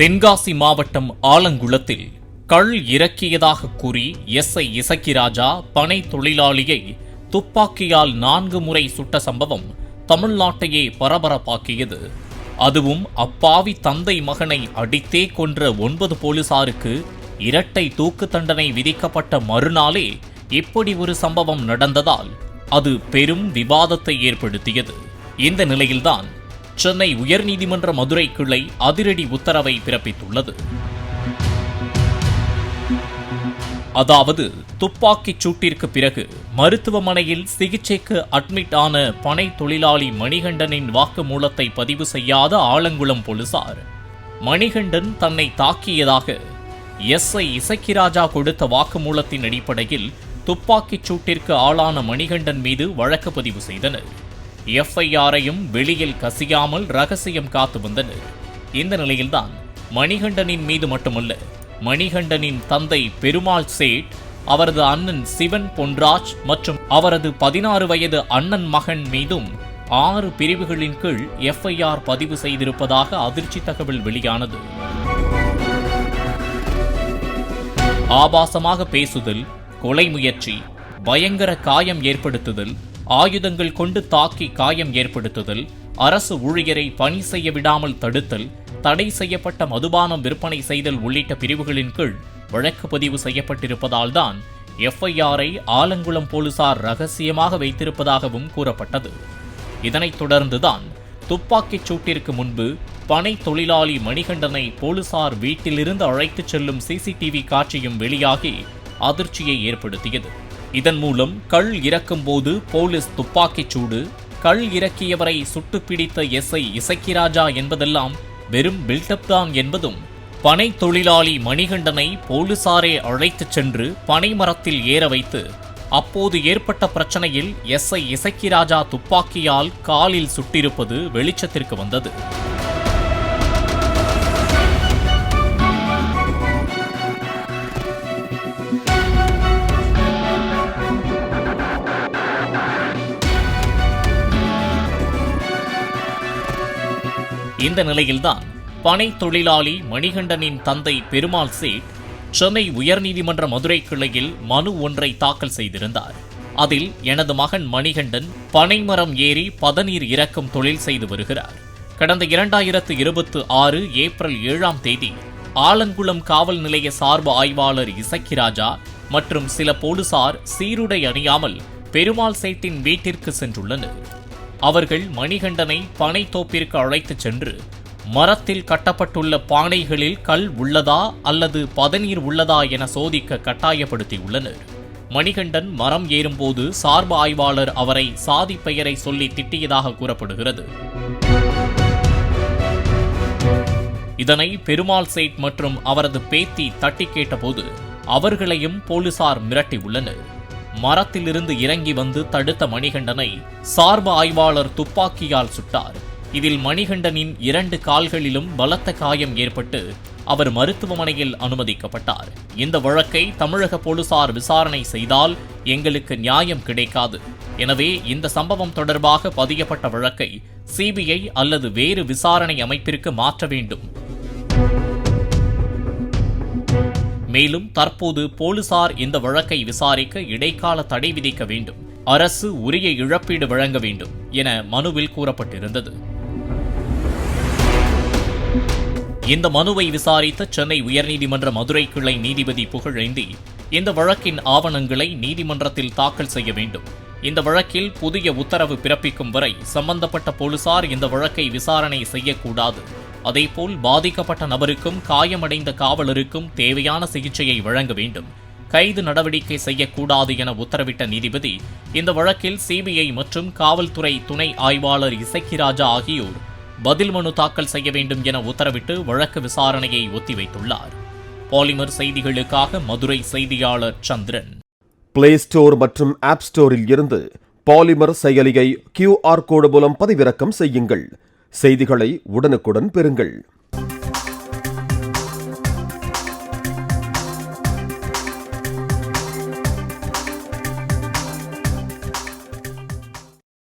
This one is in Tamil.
தென்காசி மாவட்டம் ஆலங்குளத்தில் கள் இறக்கியதாக கூறி எஸ்ஐ இசக்கிராஜா பனை தொழிலாளியை துப்பாக்கியால் 4 முறை சுட்ட சம்பவம் தமிழ்நாட்டையே பரபரப்பாக்கியது. அதுவும் அப்பாவி தந்தை மகனை அடித்தே கொன்ற 9 போலீசாருக்கு இரட்டை தூக்கு தண்டனை விதிக்கப்பட்ட மறுநாளே இப்படி ஒரு சம்பவம் நடந்ததால் அது பெரும் விவாதத்தை ஏற்படுத்தியது. இந்த நிலையில்தான் சென்னை உயர்நீதிமன்ற மதுரை கிளை அதிரடி உத்தரவை பிறப்பித்துள்ளது. அதாவது, துப்பாக்கிச் சூட்டிற்கு பிறகு மருத்துவமனையில் சிகிச்சைக்கு அட்மிட் ஆன பனை தொழிலாளி மணிகண்டனின் வாக்குமூலத்தை பதிவு செய்யாத ஆலங்குளம் போலீசார் மணிகண்டன் தன்னை தாக்கியதாக எஸ்ஐ இசக்கிராஜா கொடுத்த வாக்குமூலத்தின் அடிப்படையில் துப்பாக்கிச் சூட்டிற்கு ஆளான மணிகண்டன் மீது வழக்கு பதிவு செய்தனர். எஃப்ஐஆரையும் வெளியில் கசியாமல் ரகசியம் காத்து வந்தனர். இந்த நிலையில்தான் மணிகண்டனின் மீது மட்டுமல்ல, மணிகண்டனின் தந்தை பெருமாள் சேட், அவரது அண்ணன் சிவன் பொன்ராஜ் மற்றும் அவரது 16 வயது அண்ணன் மகன் மீதும் 6 பிரிவுகளின் கீழ் எஃப்ஐஆர் பதிவு செய்திருப்பதாக அதிர்ச்சி தகவல் வெளியானது. ஆபாசமாக பேசுதல், கொலை முயற்சி, பயங்கர காயம் ஏற்படுத்துதல், ஆயுதங்கள் கொண்டு தாக்கி காயம் ஏற்படுத்துதல், அரசு ஊழியரை பணி செய்ய விடாமல் தடுத்தல், தடை செய்யப்பட்ட மதுபானம் விற்பனை செய்தல் உள்ளிட்ட பிரிவுகளின் கீழ் வழக்கு பதிவு செய்யப்பட்டிருப்பதால் தான் எஃப்ஐஆரை ஆலங்குளம் போலீசார் ரகசியமாக வைத்திருப்பதாகவும் கூறப்பட்டது. இதனைத் தொடர்ந்துதான் துப்பாக்கிச் சூட்டிற்கு முன்பு பனை தொழிலாளி மணிகண்டனை போலீசார் வீட்டிலிருந்து அழைத்துச் செல்லும் சிசிடிவி காட்சியும் வெளியாகி அதிர்ச்சியை ஏற்படுத்தியது. இதன் மூலம் கள் இறக்கும் போது போலீஸ் துப்பாக்கிச் சூடு, கள் இறக்கியவரை சுட்டுப்பிடித்த எஸ்ஐ இசக்கிராஜா என்பதெல்லாம் வெறும் பில்டப் தான் என்பதும், பனை தொழிலாளி மணிகண்டனை போலீசாரே அழைத்துச் சென்று பனை மரத்தில் ஏற வைத்து அப்போது ஏற்பட்ட பிரச்சனையில் எஸ்ஐ இசக்கிராஜா துப்பாக்கியால் காலில் சுட்டிருப்பது வெளிச்சத்திற்கு வந்தது. இந்த நிலையில்தான் பனை தொழிலாளி மணிகண்டனின் தந்தை பெருமாள் சேட் சென்னை உயர்நீதிமன்ற மதுரை கிளையில் மனு ஒன்றை தாக்கல் செய்திருந்தார். அதில், எனது மகன் மணிகண்டன் பனைமரம் ஏறி பதநீர் இறக்கும் தொழில் செய்து வருகிறார். கடந்த 2026 ஏப்ரல் 7ஆம் தேதி ஆலங்குளம் காவல் நிலைய சார்பு ஆய்வாளர் இசக்கிராஜா மற்றும் சில போலீசார் சீருடை அணியாமல் பெருமாள் சேட்டின் வீட்டிற்கு சென்றுள்ளனர். அவர்கள் மணிகண்டனை பனை தோப்பிற்கு அழைத்துச் சென்று மரத்தில் கட்டப்பட்டுள்ள பானைகளில் கல் உள்ளதா அல்லது பதநீர் உள்ளதா என சோதிக்க கட்டாயப்படுத்தியுள்ளனர். மணிகண்டன் மரம் ஏறும்போது சார்பு ஆய்வாளர் அவரை சாதி பெயரை சொல்லி திட்டியதாக கூறப்படுகிறது. இதனை பெருமாள் சேட் மற்றும் அவரது பேத்தி தட்டி கேட்டபோது அவர்களையும் போலீசார் மிரட்டியுள்ளனர். மரத்திலிருந்து இறங்கி வந்து தடுத்த மணிகண்டனை சார்பு ஆய்வாளர் துப்பாக்கியால் சுட்டார். இதில் மணிகண்டனின் 2 கால்களிலும் பலத்த காயம் ஏற்பட்டு அவர் மருத்துவமனையில் அனுமதிக்கப்பட்டார். இந்த வழக்கை தமிழக போலீசார் விசாரணை செய்தால் எங்களுக்கு நியாயம் கிடைக்காது. எனவே இந்த சம்பவம் தொடர்பாக பதியப்பட்ட வழக்கை சிபிஐ அல்லது வேறு விசாரணை அமைப்பிற்கு மாற்ற வேண்டும். மேலும் தற்போது போலீசார் இந்த வழக்கை விசாரிக்க இடைக்கால தடை விதிக்க வேண்டும், அரசு உரிய இழப்பீடு வழங்க வேண்டும் என மனுவில் கூறப்பட்டிருந்தது. இந்த மனுவை விசாரித்த சென்னை உயர்நீதிமன்ற மதுரை கிளை நீதிபதி புகழேந்தி இந்த வழக்கின் ஆவணங்களை நீதிமன்றத்தில் தாக்கல் செய்ய வேண்டும். இந்த வழக்கில் புதிய உத்தரவு பிறப்பிக்கும் வரை சம்பந்தப்பட்ட போலீசார் இந்த வழக்கை விசாரணை செய்யக்கூடாது. அதேபோல் பாதிக்கப்பட்ட நபருக்கும் காயமடைந்த காவலருக்கும் தேவையான சிகிச்சையை வழங்க வேண்டும், கைது நடவடிக்கை செய்யக்கூடாது என உத்தரவிட்ட நீதிபதி இந்த வழக்கில் சிபிஐ மற்றும் காவல்துறை துணை ஆய்வாளர் இசக்கிராஜா ஆகியோர் பதில் மனு தாக்கல் செய்ய வேண்டும் என உத்தரவிட்டு வழக்கு விசாரணையை ஒத்திவைத்துள்ளார். பாலிமர் செய்திகளுக்காக மதுரை செய்தியாளர் சந்திரன். பிளே ஸ்டோர் மற்றும் ஆப் ஸ்டோரில் இருந்து பாலிமர் செயலியை QR கோடு மூலம் பதிவிறக்கம் செய்யுங்கள். செய்திகளை உடனுக்குடன் பெறுங்கள்.